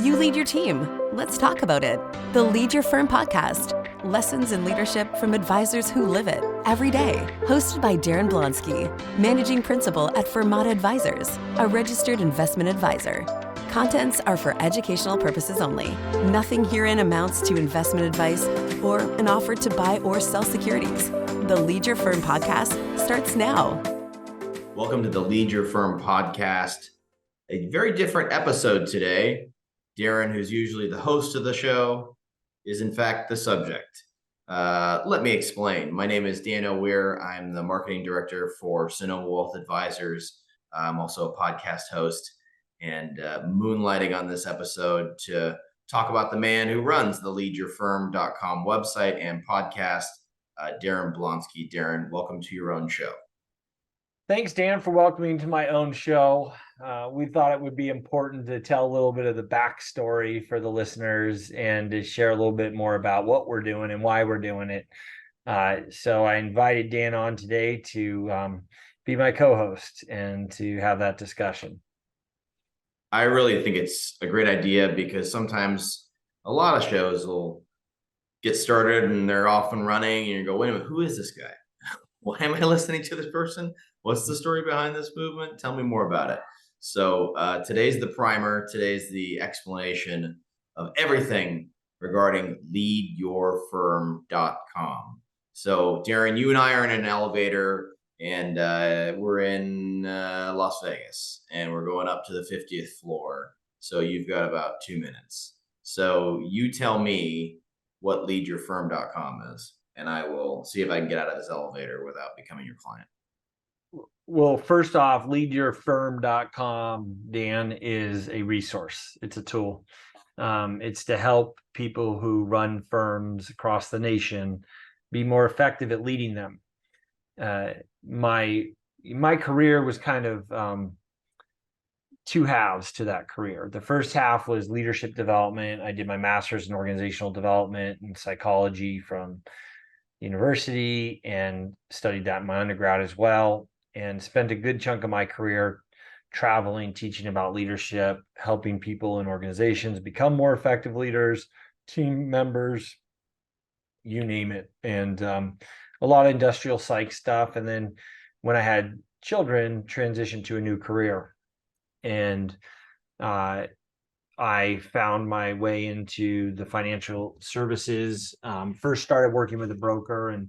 You lead your team. Let's talk about it. The Lead Your Firm podcast. Lessons in leadership from advisors who live it every day. Hosted by Darren Blonsky, Managing Principal at Firmata Advisors, a registered investment advisor. Contents are for educational purposes only. Nothing herein amounts to investment advice or an offer to buy or sell securities. The Lead Your Firm podcast starts now. Welcome to the Lead Your Firm podcast. A very different episode today. Darren, who's usually the host of the show, is in fact the subject. Let me explain. My name is Dano Weir. I'm the marketing director for Sonoma Wealth Advisors. I'm also a podcast host and moonlighting on this episode to talk about the man who runs the leadyourfirm.com website and podcast, Darren Blonsky. Darren, welcome to your own show. Thanks, Dan, for welcoming to my own show. We thought it would be important to tell a little bit of the backstory for the listeners and to share a little bit more about what we're doing and why we're doing it. So I invited Dan on today to be my co-host and to have that discussion. I really think it's a great idea because sometimes a lot of shows will get started and they're off and running and you go, wait a minute, who is this guy? Why am I listening to this person? What's the story behind this movement? Tell me more about it. So today's the primer. Today's the explanation of everything regarding leadyourfirm.com. So Darren, you and I are in an elevator and we're in Las Vegas and we're going up to the 50th floor. So you've got about 2 minutes. So you tell me what leadyourfirm.com is and I will see if I can get out of this elevator without becoming your client. Well, first off, leadyourfirm.com, Dan, is a resource. It's a tool. It's to help people who run firms across the nation be more effective at leading them. My career was kind of two halves to that career. The first half was leadership development. I did my master's in organizational development and psychology from university and studied that in my undergrad as well, and spent a good chunk of my career traveling, teaching about leadership, helping people in organizations become more effective leaders, team members, you name it. And a lot of industrial psych stuff. And then when I had children, transitioned to a new career. And I found my way into the financial services. First started working with a broker and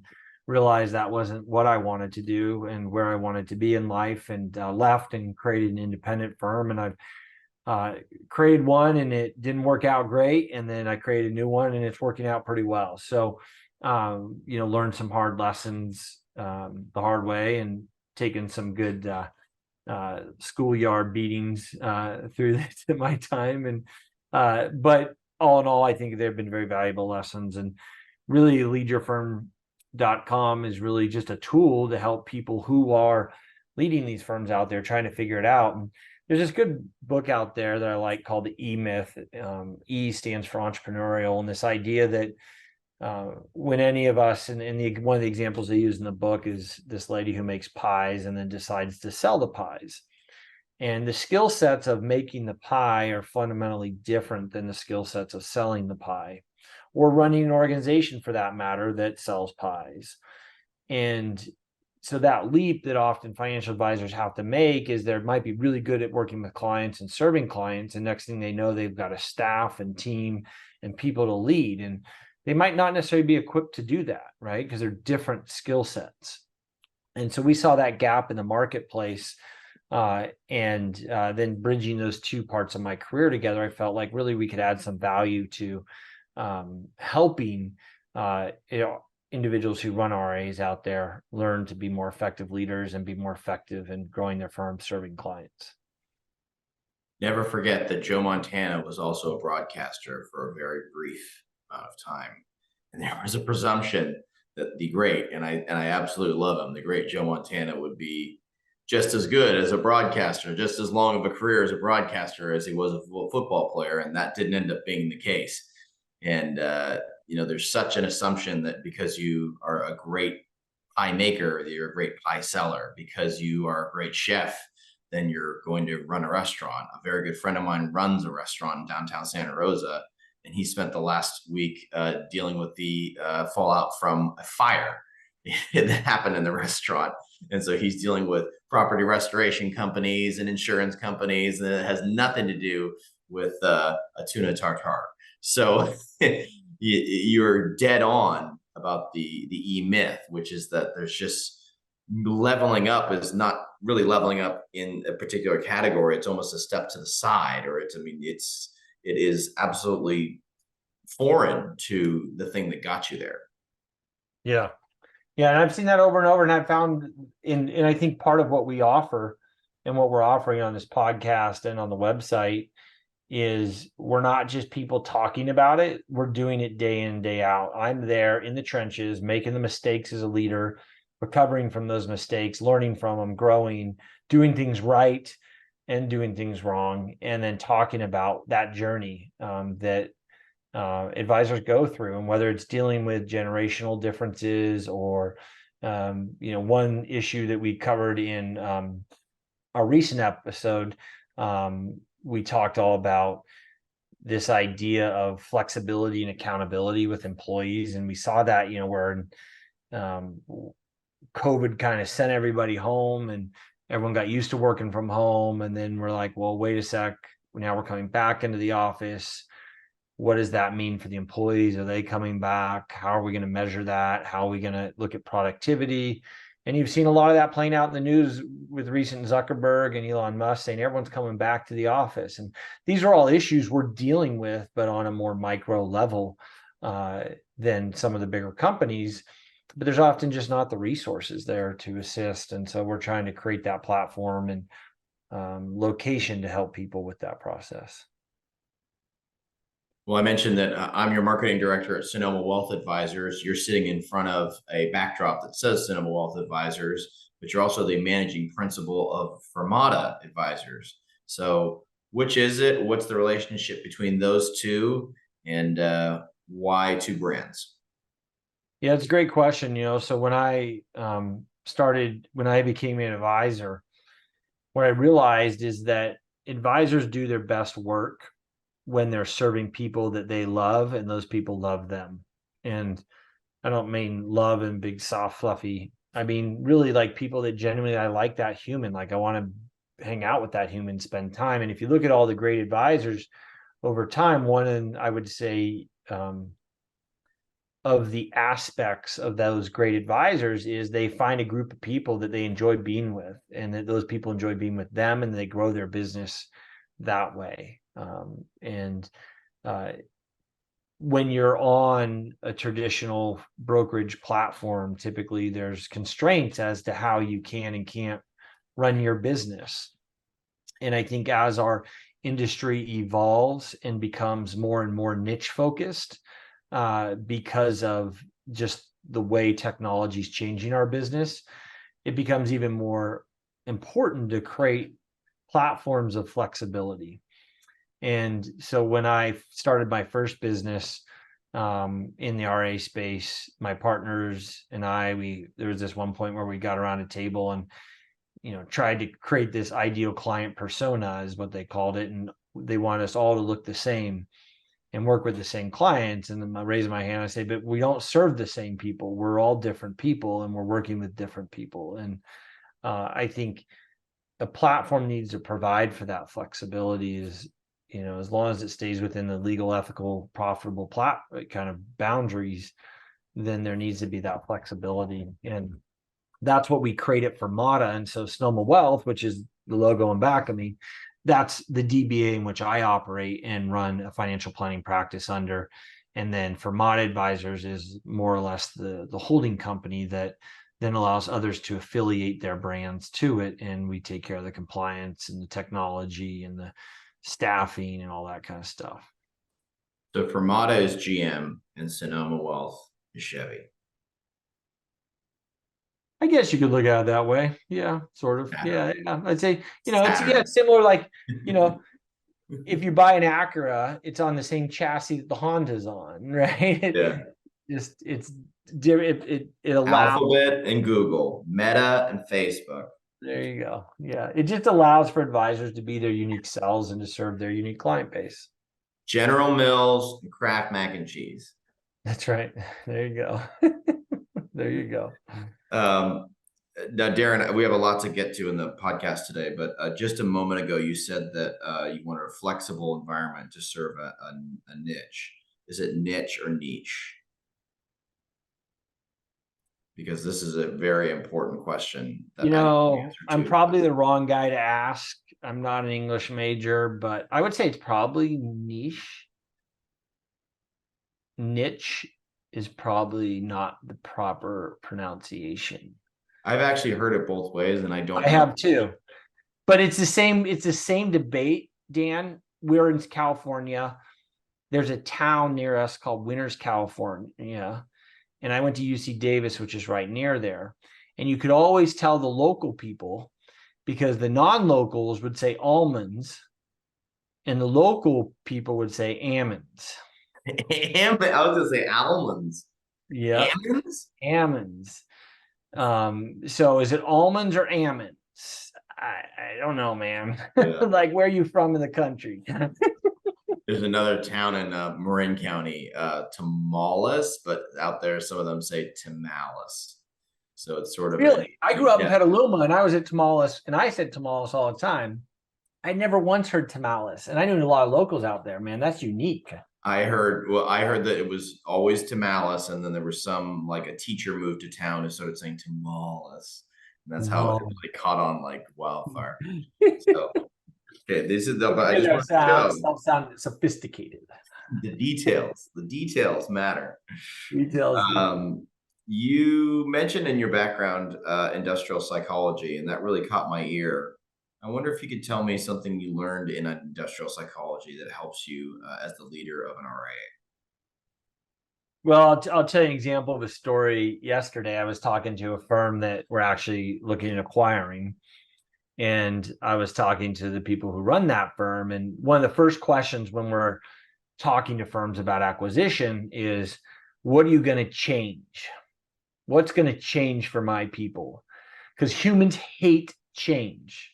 realized that wasn't what I wanted to do and where I wanted to be in life, and left and created an independent firm. And I've created one and it didn't work out great. And then I created a new one and it's working out pretty well. So, learned some hard lessons the hard way and taken some good schoolyard beatings through my time. And but all in all, I think they've been very valuable lessons. And really, leadyourfirm.com is really just a tool to help people who are leading these firms out there trying to figure it out. And there's this good book out there that I like called the E Myth. E stands for entrepreneurial, and this idea that when any of us, and one of the examples they use in the book is this lady who makes pies and then decides to sell the pies. And the skill sets of making the pie are fundamentally different than the skill sets of selling the pie, or running an organization for that matter that sells pies. And so that leap that often financial advisors have to make is they might be really good at working with clients and serving clients, and next thing they know, they've got a staff and team and people to lead. And they might not necessarily be equipped to do that, right? Because they're different skill sets. And so we saw that gap in the marketplace. And then bridging those two parts of my career together, I felt like really we could add some value to helping individuals who run RAs out there learn to be more effective leaders and be more effective in growing their firm, serving clients. Never forget that Joe Montana was also a broadcaster for a very brief amount of time. And there was a presumption that the great, and I absolutely love him, the great Joe Montana would be just as good as a broadcaster, just as long of a career as a broadcaster as he was a football player. And that didn't end up being the case. And, there's such an assumption that because you are a great pie maker, that you're a great pie seller, because you are a great chef, then you're going to run a restaurant. A very good friend of mine runs a restaurant in downtown Santa Rosa, and he spent the last week dealing with the fallout from a fire that happened in the restaurant. And so he's dealing with property restoration companies and insurance companies, and it has nothing to do with a tuna tartare. So you're dead on about the E-myth, which is that there's just leveling up is not really leveling up in a particular category. It's almost a step to the side, or it is absolutely foreign to the thing that got you there. Yeah. Yeah. And I've seen that over and over. And I've found and I think part of what we offer and what we're offering on this podcast and on the website is we're not just people talking about it. We're doing it day in, day out. I'm there in the trenches, making the mistakes as a leader, recovering from those mistakes, learning from them, growing, doing things right and doing things wrong, and then talking about that journey that advisors go through, and whether it's dealing with generational differences or one issue that we covered in our recent episode, we talked all about this idea of flexibility and accountability with employees, and we saw that where COVID kind of sent everybody home and everyone got used to working from home, and then we're like, well, wait a sec, now we're coming back into the office. What does that mean for the employees? Are they coming back? How are we going to measure that? How are we going to look at productivity? And you've seen a lot of that playing out in the news with recent Zuckerberg and Elon Musk saying everyone's coming back to the office. And these are all issues we're dealing with, but on a more micro level than some of the bigger companies. But there's often just not the resources there to assist. And so we're trying to create that platform and location to help people with that process. Well, I mentioned that I'm your marketing director at Sonoma Wealth Advisors. You're sitting in front of a backdrop that says Sonoma Wealth Advisors, but you're also the managing principal of Fermata Advisors. So which is it? What's the relationship between those two, and why two brands? Yeah, it's a great question. So when I became an advisor, what I realized is that advisors do their best work when they're serving people that they love and those people love them. And I don't mean love and big, soft, fluffy. I mean, really like people that genuinely, I like that human. Like I want to hang out with that human, spend time. And if you look at all the great advisors over time, one, I would say, of the aspects of those great advisors is they find a group of people that they enjoy being with, and that those people enjoy being with them, and they grow their business that way. When you're on a traditional brokerage platform, typically there's constraints as to how you can and can't run your business. And I think as our industry evolves and becomes more and more niche focused, because of just the way technology is changing our business, it becomes even more important to create platforms of flexibility. And so when I started my first business in the RA space, my partners and there was this one point where we got around a table and tried to create this ideal client persona, is what they called it, and they want us all to look the same and work with the same clients. And then I raise my hand, I say, but we don't serve the same people. We're all different people and we're working with different people. And I think the platform needs to provide for that flexibility, as long as it stays within the legal, ethical, profitable kind of boundaries, then there needs to be that flexibility. And that's what we created for Fermata. And so Sonoma Wealth, which is the logo on back of me, that's the DBA in which I operate and run a financial planning practice under. And then Fermata Advisors is more or less the holding company that then allows others to affiliate their brands to it. And we take care of the compliance and the technology and the staffing and all that kind of stuff. So Fermata is GM and Sonoma Wealth is Chevy. I guess you could look at it that way. Yeah, sort of. Yeah. I'd say, it's similar. Like, if you buy an Acura, it's on the same chassis that the Honda's on, right? Yeah. It's different. It allows Alphabet and Google, Meta and Facebook. There you go. Yeah. It just allows for advisors to be their unique selves and to serve their unique client base. General Mills and Kraft mac and cheese. That's right. There you go. There you go. Now, Darren, we have a lot to get to in the podcast today, but just a moment ago, you said that you wanted a flexible environment to serve a niche. Is it niche or niche? Because this is a very important question. I'm probably the wrong guy to ask. I'm not an English major, but I would say it's probably niche. Niche is probably not the proper pronunciation. I've actually heard it both ways, and I have too. But it's the same debate, Dan. We're in California. There's a town near us called Winters, California. And I went to UC Davis, which is right near there. And you could always tell the local people because the non-locals would say almonds and the local people would say almonds. I was going to say almonds. Yeah. Almonds. So is it almonds or almonds? I don't know, man. Yeah. Like, where are you from in the country? There's another town in Marin County, Tamales, but out there some of them say Tamales. So it's sort of really. I grew up in Petaluma, and I was at Tamales, and I said Tamales all the time. I never once heard Tamales, and I knew a lot of locals out there. Man, that's unique. I heard that it was always Tamales, and then there was some, like, a teacher moved to town and started saying Tamales, and that's how it really caught on like wildfire. So. Okay, this is but I just want to sound sophisticated. The details matter. Details. You mentioned in your background industrial psychology, and that really caught my ear. I wonder if you could tell me something you learned in industrial psychology that helps you as the leader of an RIA. Well, I'll tell you an example of a story. Yesterday, I was talking to a firm that we're actually looking at acquiring. And I was talking to the people who run that firm. And one of the first questions when we're talking to firms about acquisition is, what are you going to change? What's going to change for my people? Because humans hate change.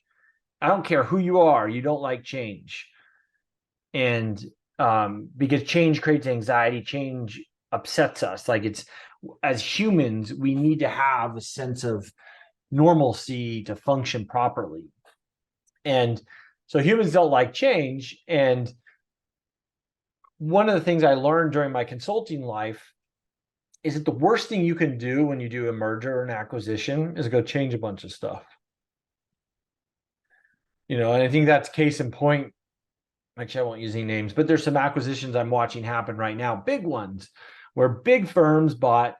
I don't care who you are, you don't like change. And because change creates anxiety, change upsets us. Like, it's, as humans, we need to have a sense of normalcy to function properly. And so humans don't like change. And one of the things I learned during my consulting life is that the worst thing you can do when you do a merger or an acquisition is go change a bunch of stuff. And I think that's case in point. Actually, I won't use any names, but there's some acquisitions I'm watching happen right now, big ones, where big firms bought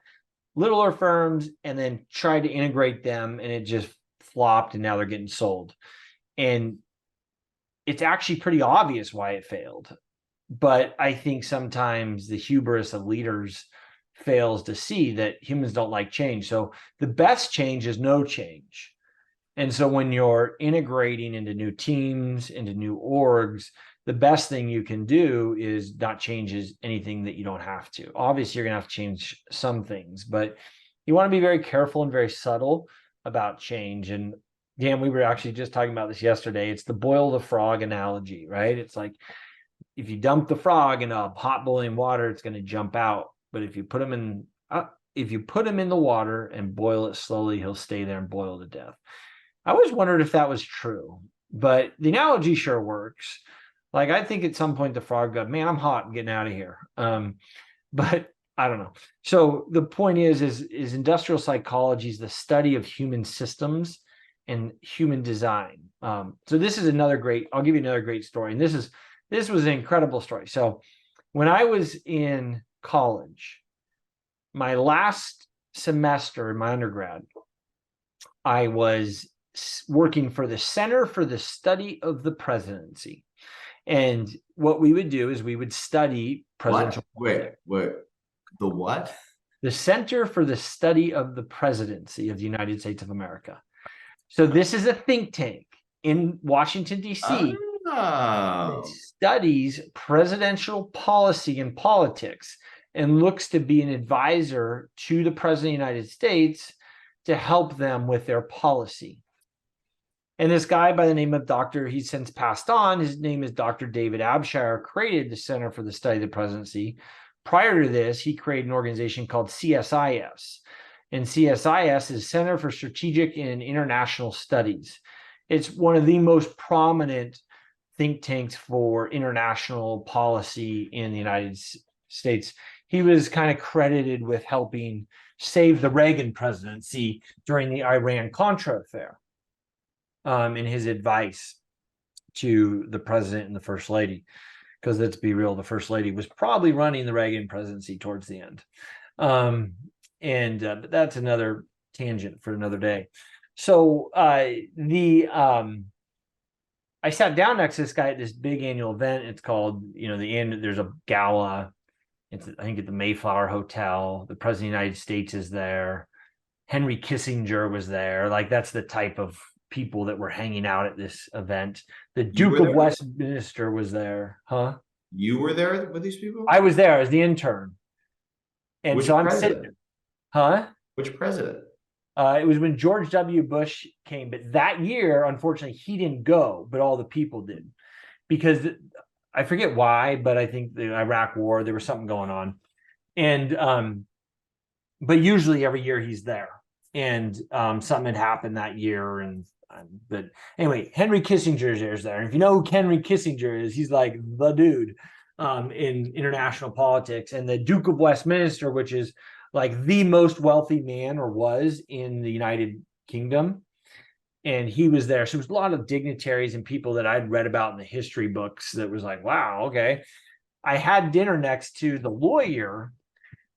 littler firms and then tried to integrate them, and it just flopped, and now they're getting sold. And it's actually pretty obvious why it failed. But I think sometimes the hubris of leaders fails to see that humans don't like change. So the best change is no change. And so when you're integrating into new teams, into new orgs, the best thing you can do is not change anything that you don't have to. Obviously, you're going to have to change some things, but you want to be very careful and very subtle about change. And Dan, we were actually just talking about this yesterday. It's the boil the frog analogy, right? It's like, if you dump the frog in a hot boiling water, it's going to jump out. But if you put him in the water and boil it slowly, he'll stay there and boil to death. I always wondered if that was true, but the analogy sure works. Like, I think at some point the frog got, man, I'm hot, I'm getting out of here. But I don't know. So the point is industrial psychology is the study of human systems and human design. So this is I'll give you another great story. And this was an incredible story. So when I was in college, my last semester in my undergrad, I was working for the Center for the Study of the Presidency. And what we would do is we would study presidential. Wait. The what? The Center for the Study of the Presidency of the United States of America. So this is a think tank in Washington, D.C. That studies presidential policy and politics and looks to be an advisor to the President of the United States to help them with their policy. And this guy by the name of he's since passed on, his name is Dr. David Abshire, created the Center for the Study of the Presidency. Prior to this, he created an organization called CSIS. And CSIS is Center for Strategic and International Studies. It's one of the most prominent think tanks for international policy in the United States. He was kind of credited with helping save the Reagan presidency during the Iran-Contra affair, in his advice to the president and the first lady. Because let's be real, the first lady was probably running the Reagan presidency towards the end. But that's another tangent for another day. So I sat down next to this guy at this big annual event. It's called, there's a gala. It's, I think, at the Mayflower Hotel. The president of the United States is there. Henry Kissinger was there. Like, that's the type of people that were hanging out at this event. The Duke of Westminster was there. Huh? You were there with these people? I was there as the intern. And Which so I'm president? sitting there. Huh? Which president? It was when George W. Bush came, but that year, unfortunately, he didn't go, but all the people did, because I forget why, but I think the Iraq War, there was something going on, and but usually every year he's there, and something had happened that year, and but anyway, Henry Kissinger is there, and if you know who Henry Kissinger is, he's like the dude in international politics, and the Duke of Westminster, which is like the most wealthy man, or was, in the United Kingdom. And he was there. So it was a lot of dignitaries and people that I'd read about in the history books that was like, wow, okay. I had dinner next to the lawyer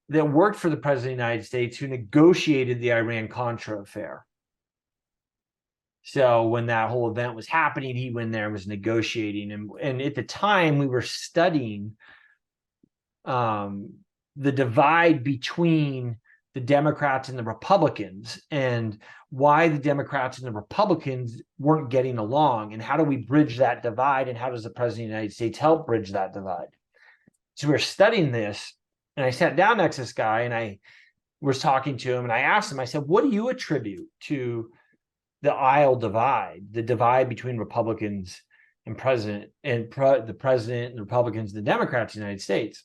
that worked for the president of the United States who negotiated the Iran-Contra affair. So when that whole event was happening, he went there and was negotiating. And at the time, we were studying the divide between the Democrats and the Republicans, and why the Democrats and the Republicans weren't getting along, and how do we bridge that divide, and how does the president of the United States help bridge that divide? So we were studying this, and I sat down next to this guy, and I was talking to him, and I asked him, I said, what do you attribute to the aisle divide, the divide between Republicans and president, and the president and the Republicans and the Democrats in the United States?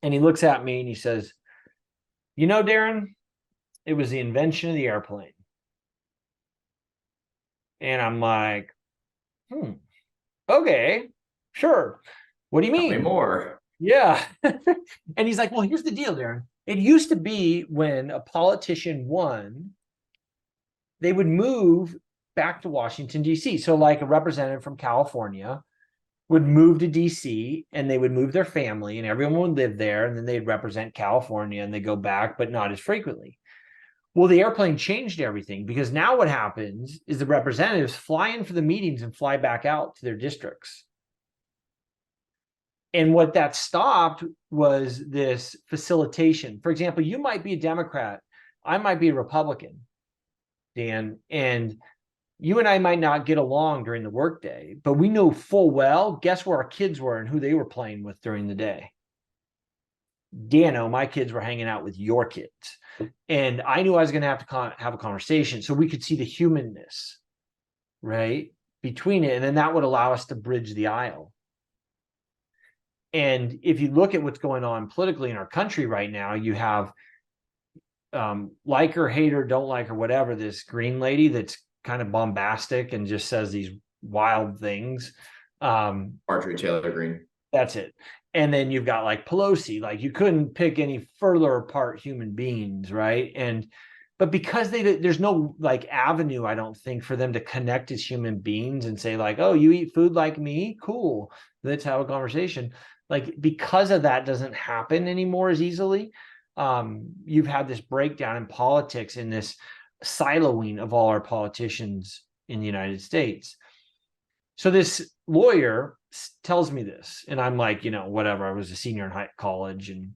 And he looks at me and he says, Darren, it was the invention of the airplane. And I'm like, okay, sure. What do you mean? Tell me more. Yeah. And he's like, well, here's the deal, Darren. It used to be when a politician won, they would move back to Washington, D.C. So like a representative from California would move to DC, and they would move their family, and everyone would live there, and then they'd represent California, and they go back, but not as frequently. Well, the airplane changed everything, because now what happens is the representatives fly in for the meetings and fly back out to their districts. And what that stopped was this facilitation. For example, you might be a Democrat, I might be a Republican, Dan, and you and I might not get along during the workday, but we know full well, guess where our kids were and who they were playing with during the day. Dano, my kids were hanging out with your kids. And I knew I was going to have to have a conversation so we could see the humanness, right, between it. And then that would allow us to bridge the aisle. And if you look at what's going on politically in our country right now, you have like her, hate her, don't like her, whatever, this green lady that's kind of bombastic and just says these wild things. Marjorie Taylor Greene. That's it. And then you've got like Pelosi, like you couldn't pick any further apart human beings, right? But because there's no like avenue, I don't think, for them to connect as human beings and say like, oh, you eat food like me? Cool. Let's have a conversation. Like, because of that doesn't happen anymore as easily. You've had this breakdown in politics, in this siloing of all our politicians in the United States. So this lawyer tells me this, and I'm like, whatever. I was a senior in college, and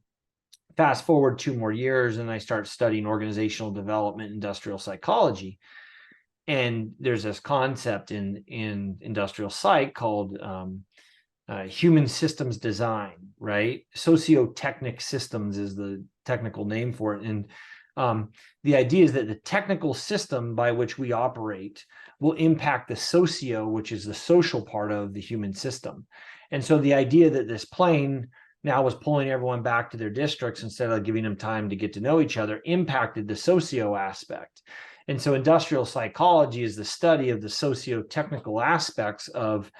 fast forward 2 more years, and I start studying organizational development, industrial psychology. And there's this concept in industrial psych called human systems design, right? Sociotechnic systems is the technical name for it. And The idea is that the technical system by which we operate will impact the socio, which is the social part of the human system. And so the idea that this plane now was pulling everyone back to their districts instead of giving them time to get to know each other impacted the socio aspect. And so industrial psychology is the study of the socio-technical aspects of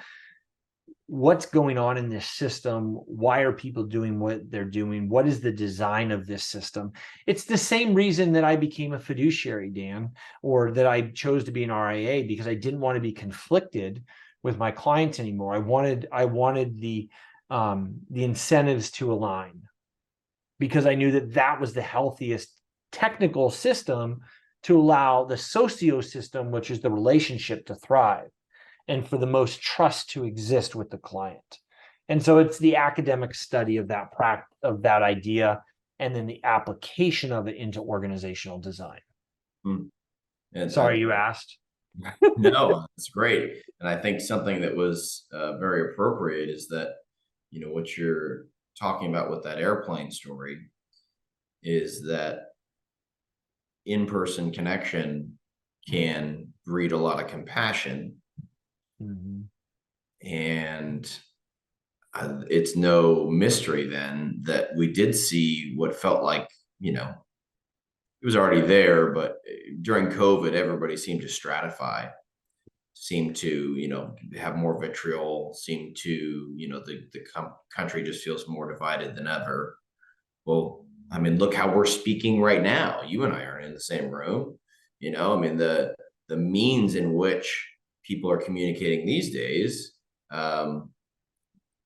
what's going on in this system. Why are people doing what they're doing? What is the design of this system? It's the same reason that I became a fiduciary, Dan, or that I chose to be an RIA, because I didn't want to be conflicted with my clients anymore. I wanted the incentives to align, because I knew that that was the healthiest technical system to allow the socio system, which is the relationship, to thrive, and for the most trust to exist with the client. And so it's the academic study of that idea, and then the application of it into organizational design. And sorry you asked. No, that's great. And I think something that was very appropriate is that, what you're talking about with that airplane story is that in-person connection can breed a lot of compassion. Mm-hmm. And it's no mystery then that we did see what felt like, it was already there, but during COVID, everybody seemed to stratify, seemed to, have more vitriol, seemed to, the country just feels more divided than ever. Well, I mean, look how we're speaking right now. You and I aren't in the same room. I mean, the means in which people are communicating these days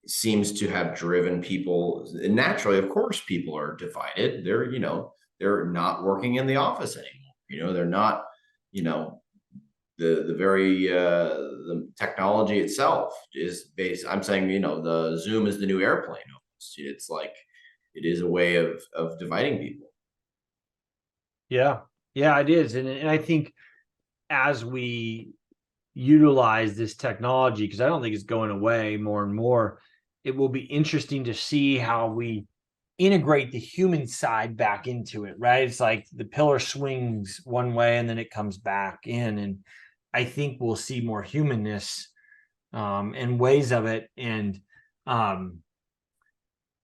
seems to have driven people. And naturally, of course, people are divided. They're not working in the office anymore. They're not, the technology itself is based. I'm saying, the Zoom is the new airplane almost. It's like, it is a way of dividing people. Yeah, it is. And I think as we utilize this technology, because I don't think it's going away more and more, it will be interesting to see how we integrate the human side back into it, right? It's like the pillar swings one way and then it comes back in. And I think we'll see more humanness and ways of it. And, and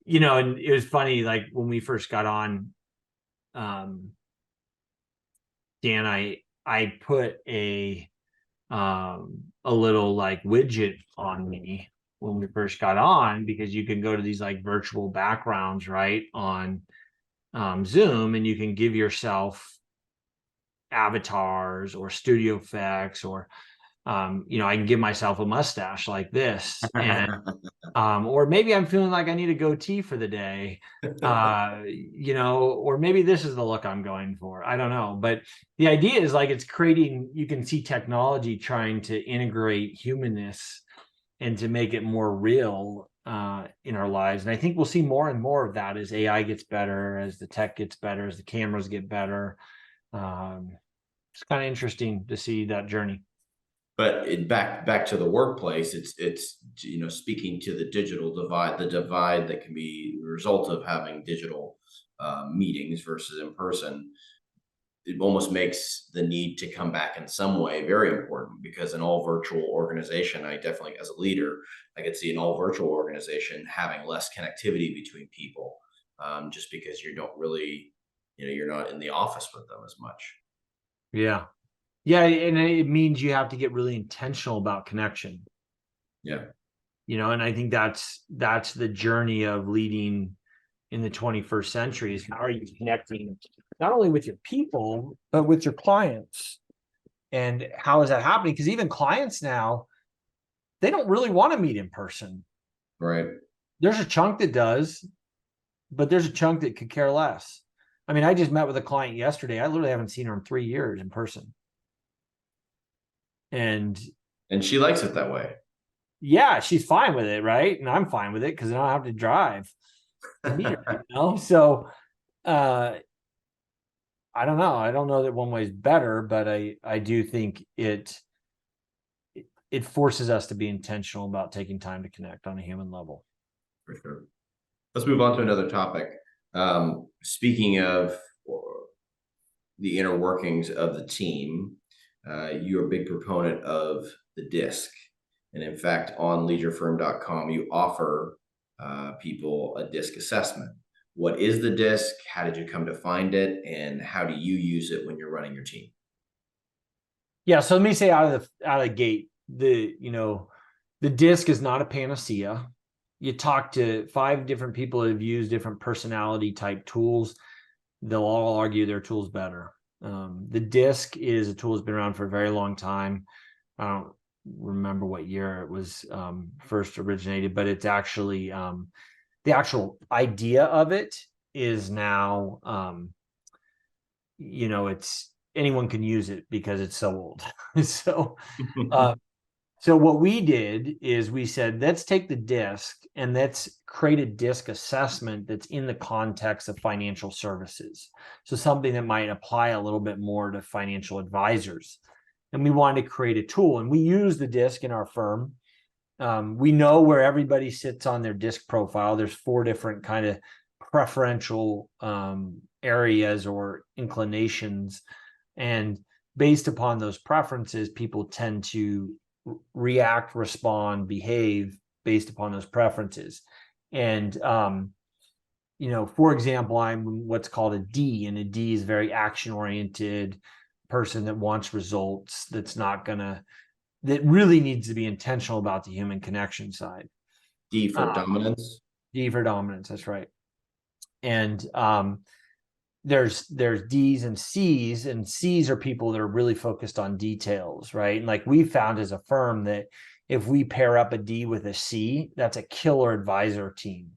it was funny, like when we first got on, Dan, I put a little like widget on me when we first got on, because you can go to these like virtual backgrounds, right, on Zoom, and you can give yourself avatars or studio effects, or I can give myself a mustache like this, and or maybe I'm feeling like I need a goatee for the day, or maybe this is the look I'm going for. I don't know. But the idea is like, it's creating, you can see technology trying to integrate humanness and to make it more real in our lives. And I think we'll see more and more of that as AI gets better, as the tech gets better, as the cameras get better. It's kind of interesting to see that journey. But back to the workplace, it's speaking to the digital divide, the divide that can be the result of having digital meetings versus in person. It almost makes the need to come back in some way very important, because an all virtual organization, I definitely, as a leader, I could see an all virtual organization having less connectivity between people, just because you don't really, you're not in the office with them as much. Yeah. Yeah, and it means you have to get really intentional about connection. Yeah. And I think that's the journey of leading in the 21st century, is how are you connecting not only with your people, but with your clients? And how is that happening? Because even clients now, they don't really want to meet in person. Right. There's a chunk that does, but there's a chunk that could care less. I mean, I just met with a client yesterday. I literally haven't seen her in 3 years in person. And she likes it that way. Yeah, she's fine with it, right? And I'm fine with it because I don't have to drive to meet her, So I don't know. I don't know that one way is better, but I do think it forces us to be intentional about taking time to connect on a human level. For sure. Let's move on to another topic. Speaking of the inner workings of the team, you're a big proponent of the DISC. And in fact, on leadyourfirm.com, you offer people a DISC assessment. What is the DISC? How did you come to find it? And how do you use it when you're running your team? Yeah, so let me say out of the gate, the DISC is not a panacea. You talk to 5 different people that have used different personality type tools, they'll all argue their tool's better. The DISC is a tool that's been around for a very long time. I don't remember what year it was first originated, but it's actually the actual idea of it is now it's anyone can use it because it's so old. So what we did is we said, let's take the DISC and let's create a DISC assessment that's in the context of financial services. So something that might apply a little bit more to financial advisors. And we wanted to create a tool, and we use the DISC in our firm. We know where everybody sits on their DISC profile. There's 4 different kind of preferential areas or inclinations. And based upon those preferences, people tend to react, respond, behave based upon those preferences. And for example, I'm what's called a D, and a D is very action oriented person that wants results, that really needs to be intentional about the human connection side. D for dominance. D for dominance, that's right. And there's D's and C's are people that are really focused on details, right? And like we found as a firm that if we pair up a D with a C, that's a killer advisor team.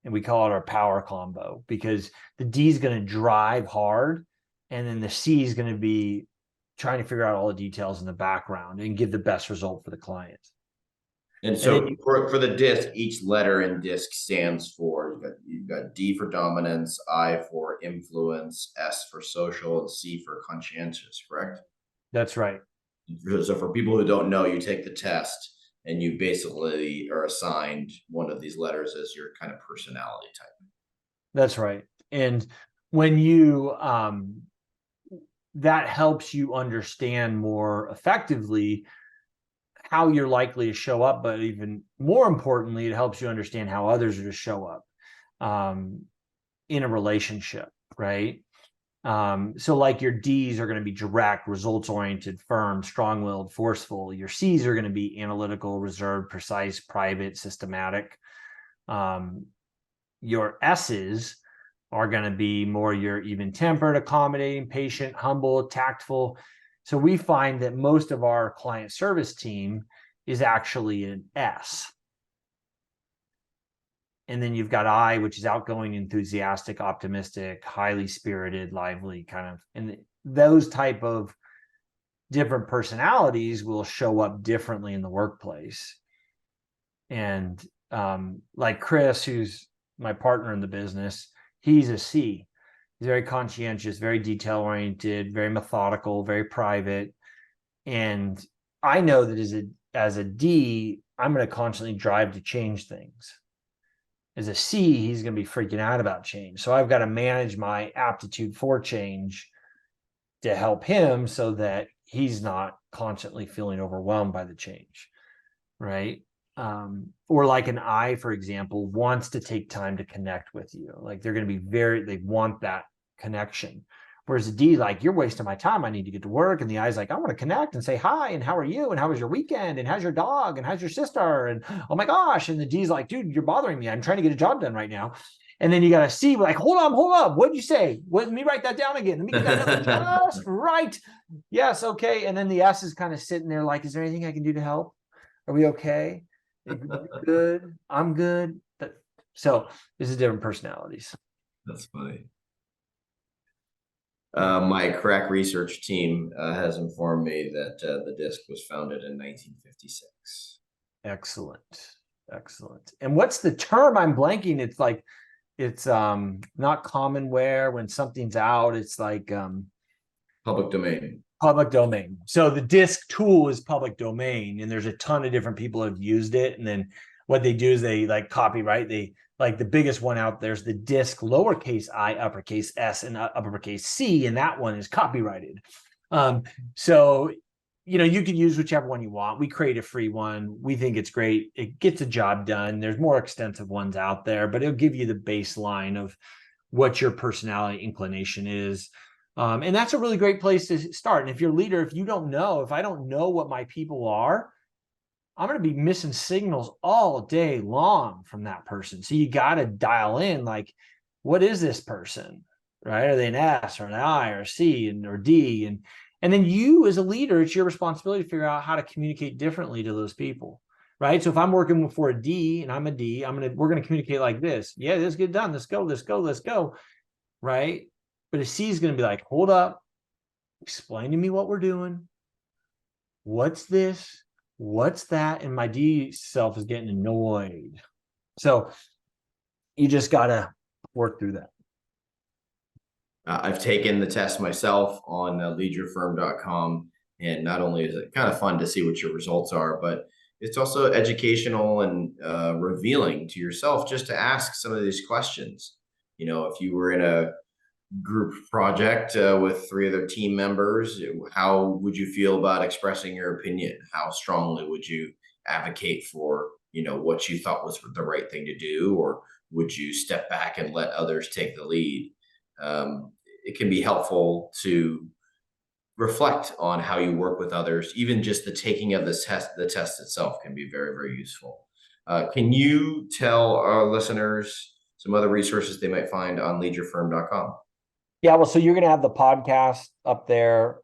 And we call it our power combo, because the D is going to drive hard, and then the C is going to be trying to figure out all the details in the background and give the best result for the client. And so for the DISC, each letter in DISC stands for, you've got D for dominance, I for influence, S for social, and C for conscientious, correct? That's right. So for people who don't know, you take the test and you basically are assigned one of these letters as your kind of personality type. That's right. And when you, that helps you understand more effectively how you're likely to show up, but even more importantly, it helps you understand how others are to show up in a relationship, right? So like your D's are going to be direct, results-oriented, firm, strong-willed, forceful. Your C's are going to be analytical, reserved, precise, private, systematic. Your S's are going to be more your even-tempered, accommodating, patient, humble, tactful. So we find that most of our client service team is actually an S. And then you've got I, which is outgoing, enthusiastic, optimistic, highly spirited, lively, kind of. And those type of different personalities will show up differently in the workplace. And like Chris, who's my partner in the business, he's a C. He's very conscientious, very detail-oriented, very methodical, very private. And I know that as a D, I'm going to constantly drive to change things. As a C, he's going to be freaking out about change. So I've got to manage my aptitude for change to help him so that he's not constantly feeling overwhelmed by the change, right? Or like an I, for example, wants to take time to connect with you. Like they're going to be they want that connection. Whereas a D, like, you're wasting my time. I need to get to work. And the I's like, I want to connect and say hi. And how are you? And how was your weekend? And how's your dog? And how's your sister? And oh my gosh. And the D's like, dude, you're bothering me. I'm trying to get a job done right now. And then you got a C, like, hold on. What'd you say? Let me write that down again. Let me get that just right. Yes. Okay. And then the S is kind of sitting there like, is there anything I can do to help? Are we okay? Good. I'm good. So this is different personalities. That's funny. My crack research team has informed me that the DISC was founded in 1956. Excellent. And what's the term? I'm blanking. It's like, it's not commonware. When something's out, it's like public domain. Public domain. So the DISC tool is public domain, and there's a ton of different people have used it. And then what they do is they like copyright. They Like the biggest one out there is the DISC lowercase I, uppercase S, and uppercase C, and that one is copyrighted. So you can use whichever one you want. We create a free one. We think it's great. It gets the job done. There's more extensive ones out there, but it'll give you the baseline of what your personality inclination is. And that's a really great place to start. And if you're a leader, if I don't know what my people are, I'm going to be missing signals all day long from that person. So you got to dial in, like, what is this person, right? Are they an S or an I or a C or D? And then you as a leader, it's your responsibility to figure out how to communicate differently to those people, right? So if I'm working for a D and I'm a D, we're going to communicate like this. Yeah, let's get done. Let's go. Right? But a C is going to be like, hold up, explain to me what we're doing. What's this? What's that? And my D self is getting annoyed. So you just got to work through that. I've taken the test myself on leadyourfirm.com, and not only is it kind of fun to see what your results are, but it's also educational and revealing to yourself just to ask some of these questions. If you were in a group project with 3 other team members, how would you feel about expressing your opinion? How strongly would you advocate for, what you thought was the right thing to do? Or would you step back and let others take the lead? It can be helpful to reflect on how you work with others. Even just the taking of the test itself can be very, very useful. Can you tell our listeners some other resources they might find on leadyourfirm.com? Yeah, well, so you're going to have the podcast up there.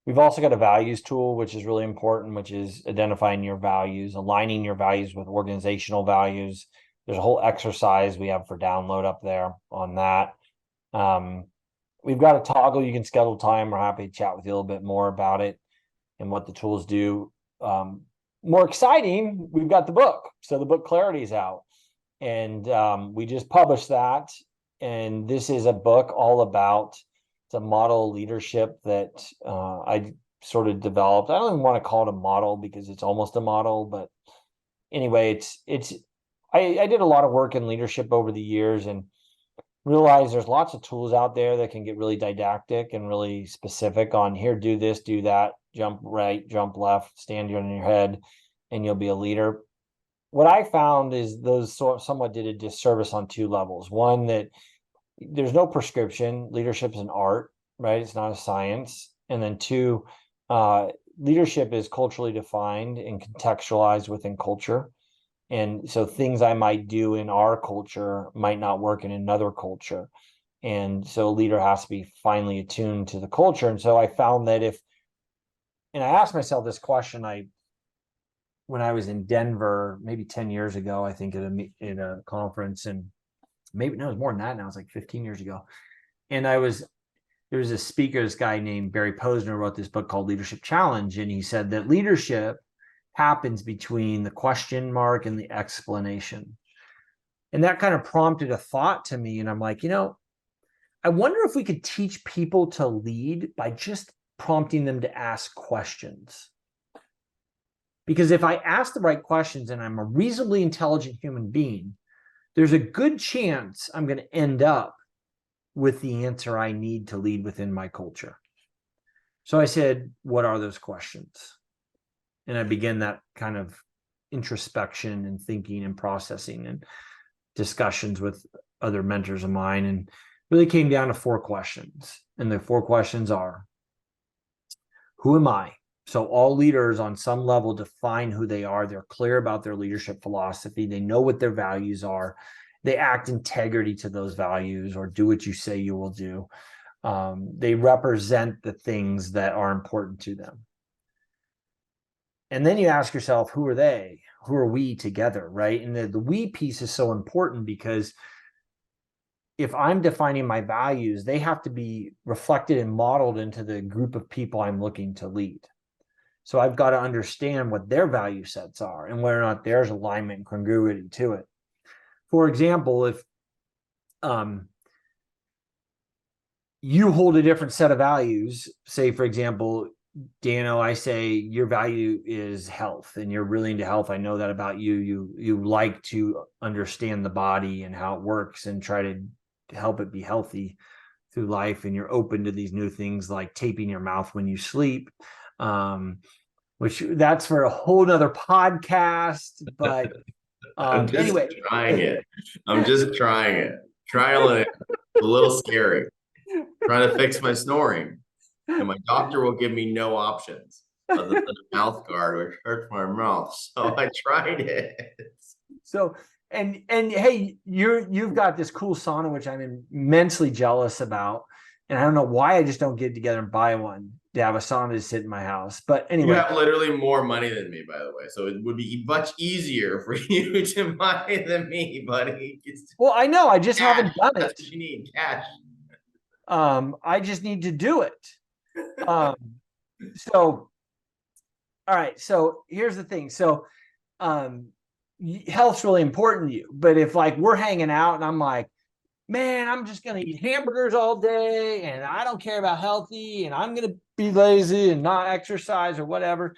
We've also got a values tool, which is really important, which is identifying your values, aligning your values with organizational values. There's a whole exercise we have for download up there on that. We've got a toggle. You can schedule time. We're happy to chat with you a little bit more about it and what the tools do. More exciting, we've got the book. So the book Clarity is out, and we just published that. And this is a book all about the model leadership that I sort of developed. I don't even want to call it a model because it's almost a model, but anyway, I did a lot of work in leadership over the years and realize there's lots of tools out there that can get really didactic and really specific on here, do this, do that, jump right, jump left, stand on your head, and you'll be a leader. What I found is those somewhat did a disservice on 2 levels. One, that there's no prescription. Leadership is an art, right? It's not a science. And then 2, leadership is culturally defined and contextualized within culture. And so things I might do in our culture might not work in another culture. And so a leader has to be finely attuned to the culture. And so I found that and I asked myself this question, when I was in Denver, maybe 10 years ago, I think at a conference, and maybe no, it was more than that now, it's like 15 years ago. And there was a speaker, this guy named Barry Posner, wrote this book called Leadership Challenge. And he said that leadership happens between the question mark and the explanation. And that kind of prompted a thought to me. And I'm like, I wonder if we could teach people to lead by just prompting them to ask questions. Because if I ask the right questions and I'm a reasonably intelligent human being, there's a good chance I'm going to end up with the answer I need to lead within my culture. So I said, what are those questions? And I began that kind of introspection and thinking and processing and discussions with other mentors of mine, and really came down to 4 questions. And the 4 questions are, who am I? So all leaders on some level define who they are. They're clear about their leadership philosophy. They know what their values are. They act integrity to those values, or do what you say you will do. They represent the things that are important to them. And then you ask yourself, who are they? Who are we together, right? And the we piece is so important, because if I'm defining my values, they have to be reflected and modeled into the group of people I'm looking to lead. So I've got to understand what their value sets are and whether or not there's alignment and congruity to it. For example, if you hold a different set of values, say, for example, Dano, I say your value is health, and you're really into health. I know that about you. You like to understand the body and how it works and try to help it be healthy through life. And you're open to these new things like taping your mouth when you sleep, which that's for a whole nother podcast. But I'm just anyway, trying it. I'm just trying it. Trial it. A little scary. Trying to fix my snoring. And my doctor will give me no options other than a mouth guard, which hurts my mouth. So I tried it. So and hey, you've got this cool sauna, which I'm immensely jealous about. And I don't know why I just don't get together and buy one to have a sauna to sit in my house. But You anyway, have literally more money than me, by the way. So it would be much easier for you to buy than me, buddy. It's well, I know I just cash. haven't done That's it. what you need, cash. I just need to do it. So all right, so here's the thing. So health's really important to you, but if like we're hanging out and I'm like, man, I'm just gonna eat hamburgers all day and I don't care about healthy and I'm gonna be lazy and not exercise or whatever,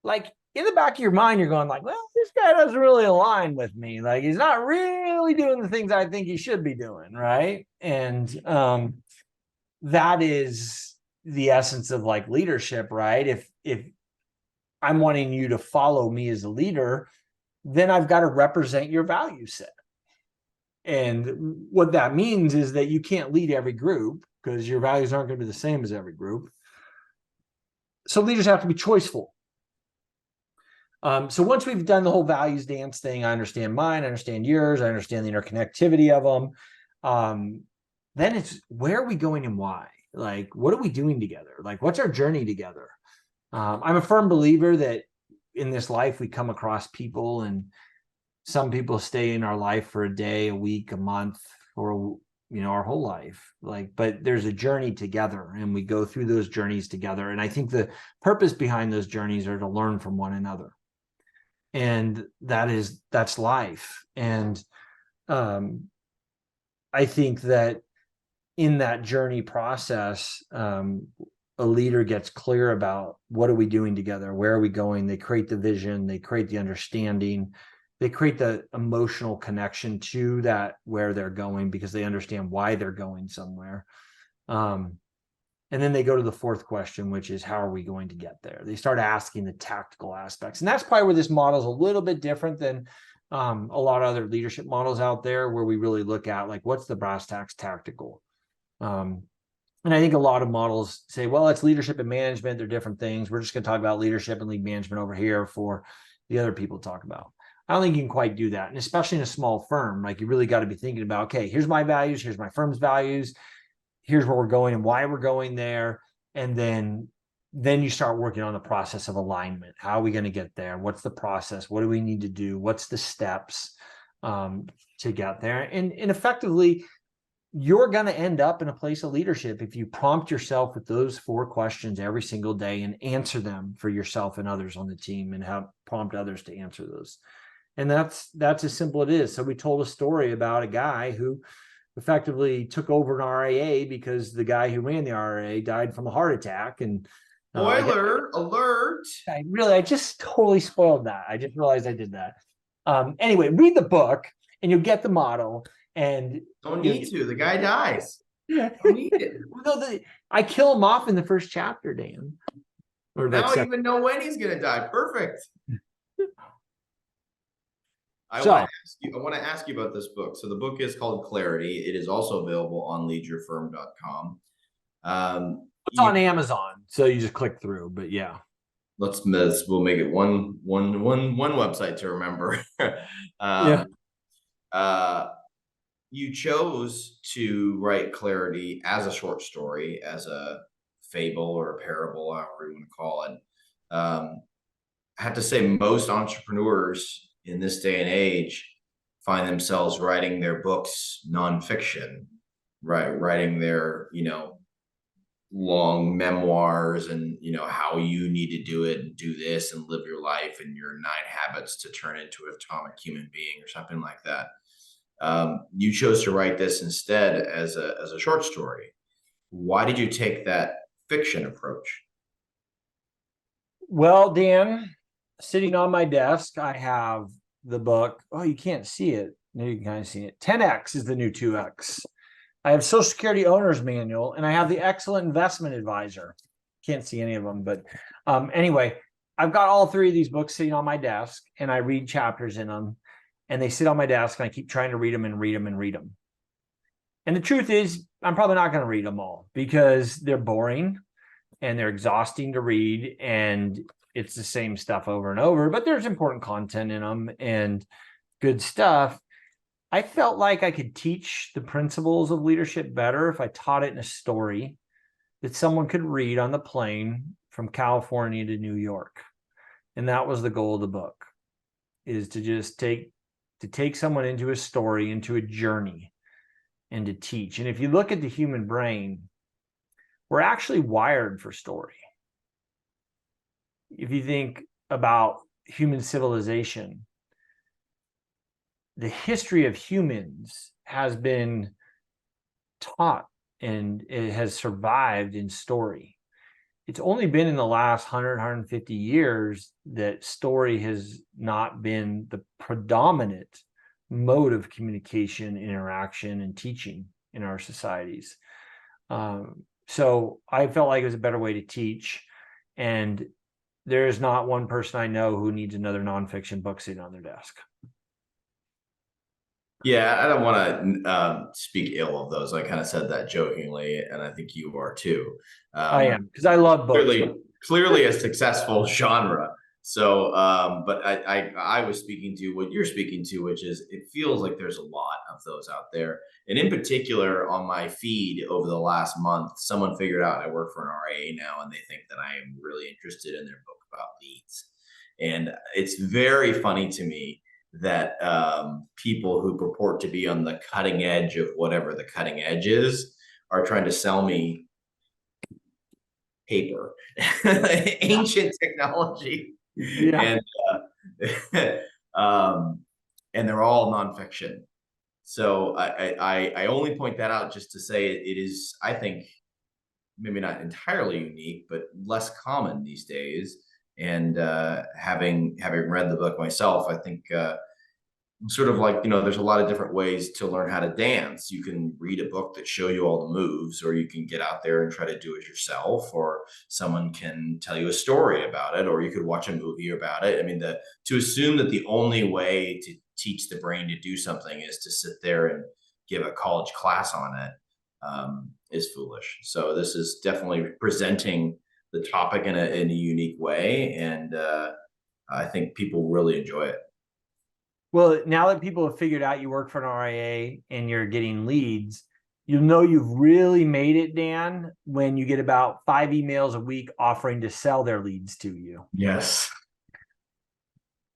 like in the back of your mind you're going like, well, this guy doesn't really align with me, like he's not really doing the things I think he should be doing, right? And that is the essence of like leadership, right? If I'm wanting you to follow me as a leader, then I've got to represent your value set. And what that means is that you can't lead every group because your values aren't going to be the same as every group. So leaders have to be choiceful. So once we've done the whole values dance thing, I understand mine, I understand yours, I understand the interconnectivity of them. Then it's where are we going and why? Like, what are we doing together? Like, what's our journey together? I'm a firm believer that in this life we come across people, and some people stay in our life for a day, a week, a month, or our whole life. Like, but there's a journey together, and we go through those journeys together. And I think the purpose behind those journeys are to learn from one another, and that's life. And I think that in that journey process, a leader gets clear about what are we doing together, where are we going. They create the vision, they create the understanding, they create the emotional connection to that where they're going because they understand why they're going somewhere. And then they go to the fourth question, which is how are we going to get there? They start asking the tactical aspects, and that's probably where this model is a little bit different than a lot of other leadership models out there, where we really look at like what's the brass tacks tactical. And I think a lot of models say, well, it's leadership and management. They're different things. We're just going to talk about leadership and lead management over here for the other people to talk about. I don't think you can quite do that. And especially in a small firm, like you really got to be thinking about, okay, here's my values, here's my firm's values, here's where we're going and why we're going there. And then you start working on the process of alignment. How are we going to get there? What's the process? What do we need to do? What's the steps to get there? And effectively, you're going to end up in a place of leadership if you prompt yourself with those 4 questions every single day and answer them for yourself and others on the team, and have prompt others to answer those. And that's as simple as it is. So we told a story about a guy who effectively took over an RIA because the guy who ran the RIA died from a heart attack. And Spoiler alert. I just totally spoiled that. I just realized I did that. Anyway, read the book and you'll get the model. And don't need to. The guy dies. Don't need it. I kill him off in the first chapter, Dan. Or now I even know when he's gonna die. Perfect. I want to ask you about this book. So the book is called Clarity. It is also available on leadyourfirm.com. It's on Amazon, so you just click through. But yeah, we'll make it one website to remember. You chose to write Clarity as a short story, as a fable or a parable, however you want to call it. I have to say, most entrepreneurs in this day and age find themselves writing their books nonfiction, right? Writing their, long memoirs and, how you need to do it and do this and live your life and your 9 habits to turn into an atomic human being or something like that. You chose to write this instead as a short story. Why did you take that fiction approach? Well, Dan, sitting on my desk, I have the book. Oh, you can't see it. No, you can kind of see it. 10X is the new 2X. I have Social Security Owner's Manual, and I have the Excellent Investment Advisor. Can't see any of them, but anyway, I've got all three of these books sitting on my desk, and I read chapters in them, and they sit on my desk, and I keep trying to read them and read them and read them. And the truth is, I'm probably not going to read them all because they're boring and they're exhausting to read, and it's the same stuff over and over, but there's important content in them and good stuff. I felt like I could teach the principles of leadership better if I taught it in a story that someone could read on the plane from California to New York. And that was the goal of the book, is to just take someone into a story, into a journey, and to teach. And if you look at the human brain, we're actually wired for story. If you think about human civilization, the history of humans has been taught and it has survived in story. It's only been in the last 100, 150 years that story has not been the predominant mode of communication, interaction, and teaching in our societies. So I felt like it was a better way to teach. And there is not one person I know who needs another nonfiction book sitting on their desk. Yeah, I don't want to speak ill of those. I kind of said that jokingly, and I think you are too. I am, because I love books. Clearly a successful genre. So, but I was speaking to what you're speaking to, which is it feels like there's a lot of those out there. And in particular, on my feed over the last month, someone figured out I work for an RIA now, and they think that I am really interested in their book about leads. And it's very funny to me that people who purport to be on the cutting edge of whatever the cutting edge is are trying to sell me paper, ancient technology, and they're all nonfiction. So I only point that out just to say it is, I think, maybe not entirely unique, but less common these days. And having read the book myself, I think sort of like, there's a lot of different ways to learn how to dance. You can read a book that show you all the moves, or you can get out there and try to do it yourself, or someone can tell you a story about it, or you could watch a movie about it. I mean, to assume that the only way to teach the brain to do something is to sit there and give a college class on it is foolish. So this is definitely presenting the topic in a unique way, and I think people really enjoy it. Well, now that people have figured out you work for an RIA and you're getting leads, you'll know you've really made it, Dan, when you get about 5 emails a week offering to sell their leads to you. Yes.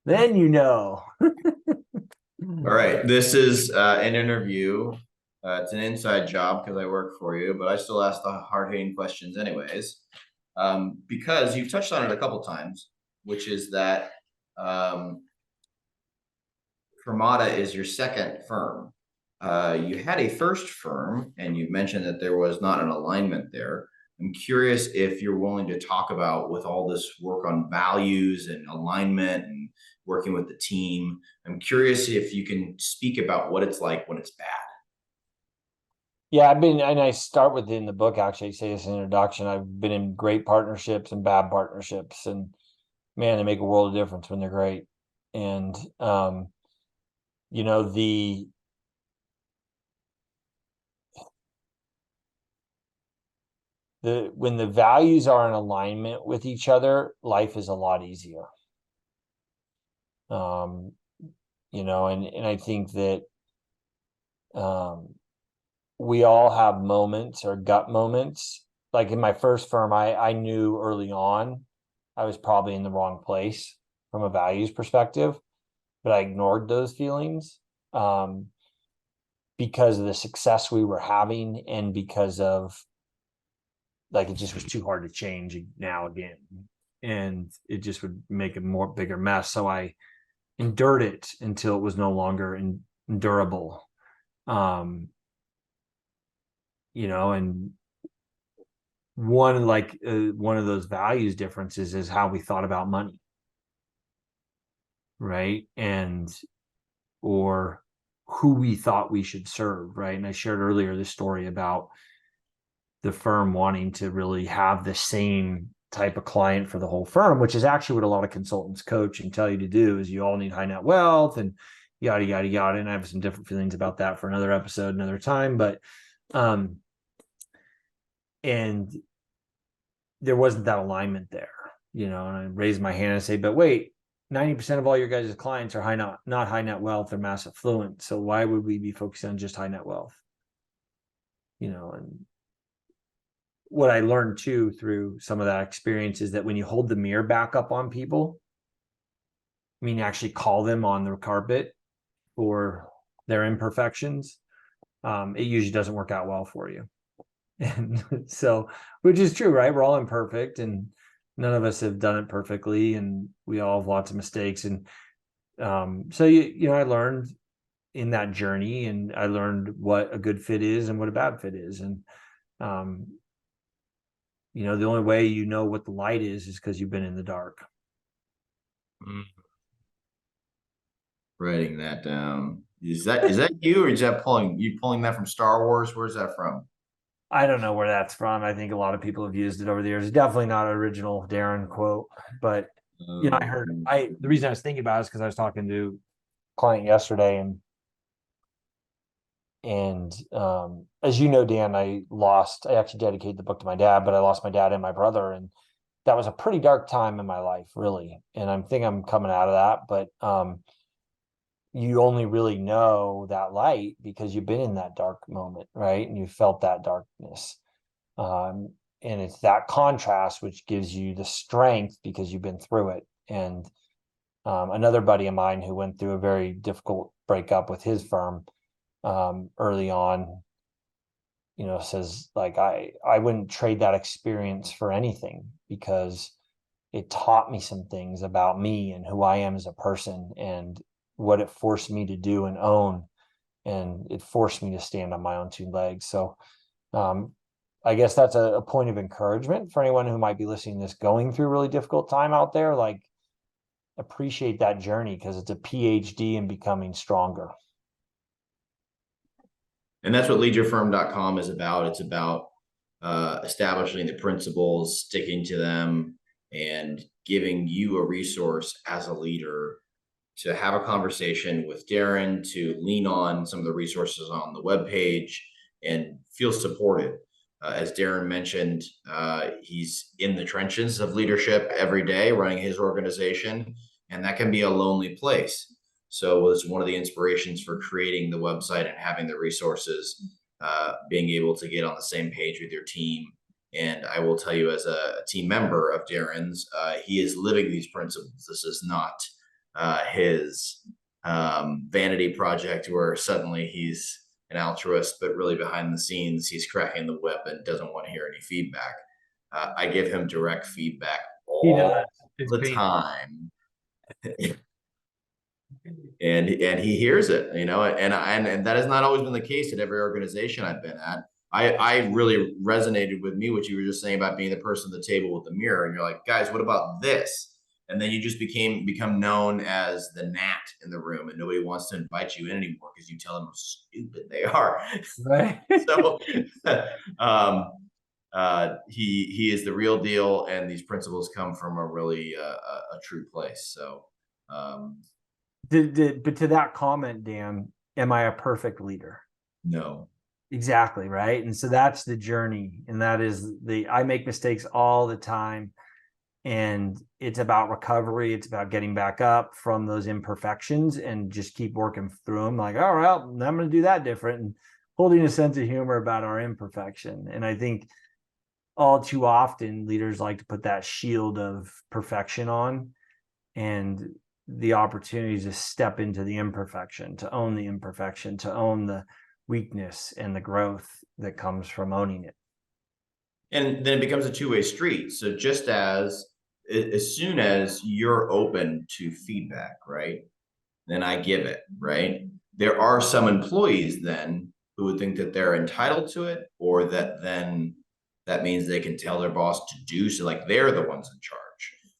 Then you know. All right. This is an interview. It's an inside job because I work for you, but I still ask the hard-hitting questions anyways, because you've touched on it a couple times, which is that Fermata is your second firm. You had a first firm, and you mentioned that there was not an alignment there. I'm curious if you're willing to talk about, with all this work on values and alignment and working with the team, I'm curious if you can speak about what it's like when it's bad. Yeah, and I start within the book, actually, I say this in introduction. I've been in great partnerships and bad partnerships, and man, they make a world of difference when they're great. And when the values are in alignment with each other, life is a lot easier. And I think that we all have moments or gut moments. Like in my first firm, I knew early on I was probably in the wrong place from a values perspective, but I ignored those feelings because of the success we were having, and because of, like, it just was too hard to change now again, and it just would make a bigger mess. So I endured it until it was no longer endurable. And one of those values differences is how we thought about money, right? Or who we thought we should serve, right? And I shared earlier this story about the firm wanting to really have the same type of client for the whole firm, which is actually what a lot of consultants coach and tell you to do, is you all need high net wealth and yada, yada, yada. And I have some different feelings about that for another episode, another time. But, and there wasn't that alignment there, and I raised my hand and say, but wait, 90% of all your guys' clients are not high net wealth or mass affluent. So why would we be focusing on just high net wealth? And what I learned too through some of that experience is that when you hold the mirror back up on people, I mean, actually call them on the carpet for their imperfections, it usually doesn't work out well for you. And so, which is true, right? We're all imperfect and none of us have done it perfectly, and we all have lots of mistakes. And so I learned in that journey, and I learned what a good fit is and what a bad fit is. And the only way you know what the light is because you've been in the dark. Writing that down. Is that you, or is that pulling that from Star Wars? Where's that from? I don't know where that's from. I think a lot of people have used it over the years. It's definitely not an original Darren quote, but the reason I was thinking about it is because I was talking to a client yesterday, and as you know, Dan, I actually dedicated the book to my dad, but I lost my dad and my brother, and that was a pretty dark time in my life, really. And I'm coming out of that, but you only really know that light because you've been in that dark moment, right? And you felt that darkness. And it's that contrast which gives you the strength because you've been through it. And another buddy of mine who went through a very difficult breakup with his firm early on, says, like, I wouldn't trade that experience for anything, because it taught me some things about me and who I am as a person, and what it forced me to do and own, and it forced me to stand on my own two legs. So I guess that's a point of encouragement for anyone who might be listening to this, going through a really difficult time out there. Like, appreciate that journey, because it's a PhD in becoming stronger. And that's what leadyourfirm.com is about. It's about establishing the principles, sticking to them, and giving you a resource as a leader to have a conversation with Darren, to lean on some of the resources on the webpage and feel supported. As Darren mentioned, he's in the trenches of leadership every day, running his organization, and that can be a lonely place. So it's one of the inspirations for creating the website and having the resources, being able to get on the same page with your team. And I will tell you, as a team member of Darren's, he is living these principles. This is not his vanity project where suddenly he's an altruist, but really behind the scenes, he's cracking the whip and doesn't want to hear any feedback. I give him direct feedback all the time. And he hears it, and that has not always been the case at every organization I've been at. I really resonated with me, what you were just saying about being the person at the table with the mirror. And you're like, guys, what about this? And then you just become known as the gnat in the room, and nobody wants to invite you in anymore because you tell them how stupid they are. Right. So he is the real deal, and these principles come from a really a true place. So but to that comment, Dan, am I a perfect leader? No. Exactly, right? And so that's the journey, and that is I make mistakes all the time, and it's about recovery. It's about getting back up from those imperfections and just keep working through them. Like, oh, well, I'm going to do that different, and holding a sense of humor about our imperfection. And I think all too often leaders like to put that shield of perfection on, and the opportunity to step into the imperfection, to own the imperfection, to own the weakness and the growth that comes from owning it. And then it becomes a two-way street. So just as soon as you're open to feedback, right, then I give it, right? There are some employees then who would think that they're entitled to it, or that then that means they can tell their boss to do so, like they're the ones in charge.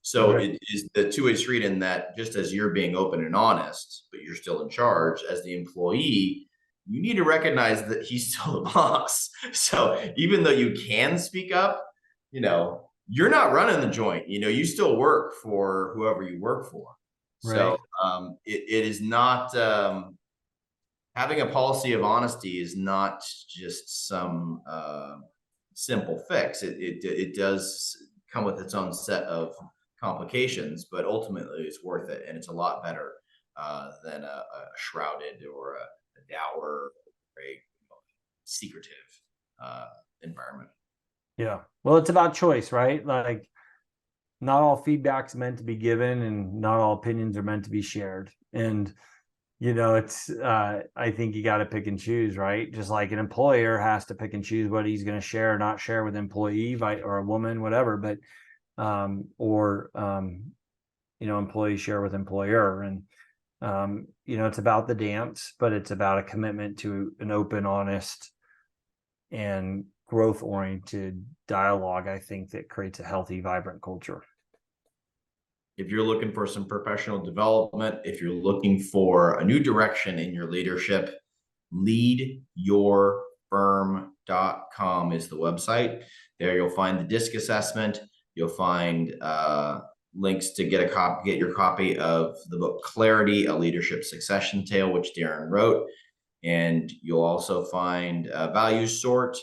So it is the two-way street in that just as you're being open and honest, but you're still in charge as the employee, you need to recognize that he's still the boss. So even though you can speak up, you're not running the joint, you still work for whoever you work for. So it is not, having a policy of honesty is not just some simple fix. It does come with its own set of complications, but ultimately it's worth it, and it's a lot better than a shrouded or a dour or a secretive environment. Yeah. Well, it's about choice, right? Like, not all feedback's meant to be given, and not all opinions are meant to be shared. And it's I think you got to pick and choose, right? Just like an employer has to pick and choose what he's going to share or not share with employee, or a woman, whatever. But employees share with employer, and it's about the dance, but it's about a commitment to an open, honest, and growth-oriented dialogue, I think, that creates a healthy, vibrant culture. If you're looking for some professional development, if you're looking for a new direction in your leadership, leadyourfirm.com is the website. There you'll find the DISC assessment. You'll find links to get your copy of the book Clarity, A Leadership Succession Tale, which Darren wrote. And you'll also find Values Sort,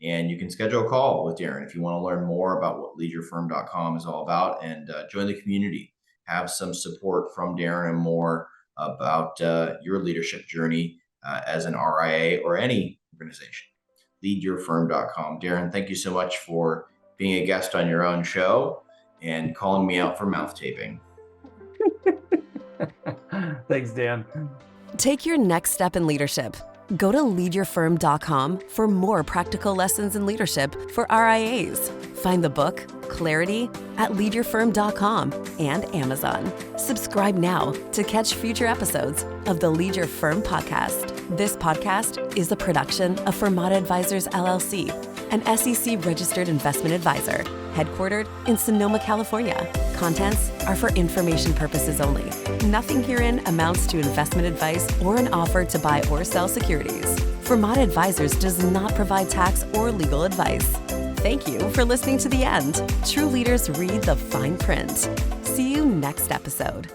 and you can schedule a call with Darren if you want to learn more about what leadyourfirm.com is all about, and join the community. Have some support from Darren and more about your leadership journey as an RIA or any organization. Leadyourfirm.com. Darren, thank you so much for being a guest on your own show and calling me out for mouth taping. Thanks, Dan. Take your next step in leadership. Go to leadyourfirm.com for more practical lessons in leadership for RIAs. Find the book, Clarity, at leadyourfirm.com and Amazon. Subscribe now to catch future episodes of the Lead Your Firm podcast. This podcast is a production of Fermata Advisors, LLC, an SEC-registered investment advisor, headquartered in Sonoma, California. Contents are for information purposes only. Nothing herein amounts to investment advice or an offer to buy or sell securities. Fermata Advisors does not provide tax or legal advice. Thank you for listening to the end. True leaders read the fine print. See you next episode.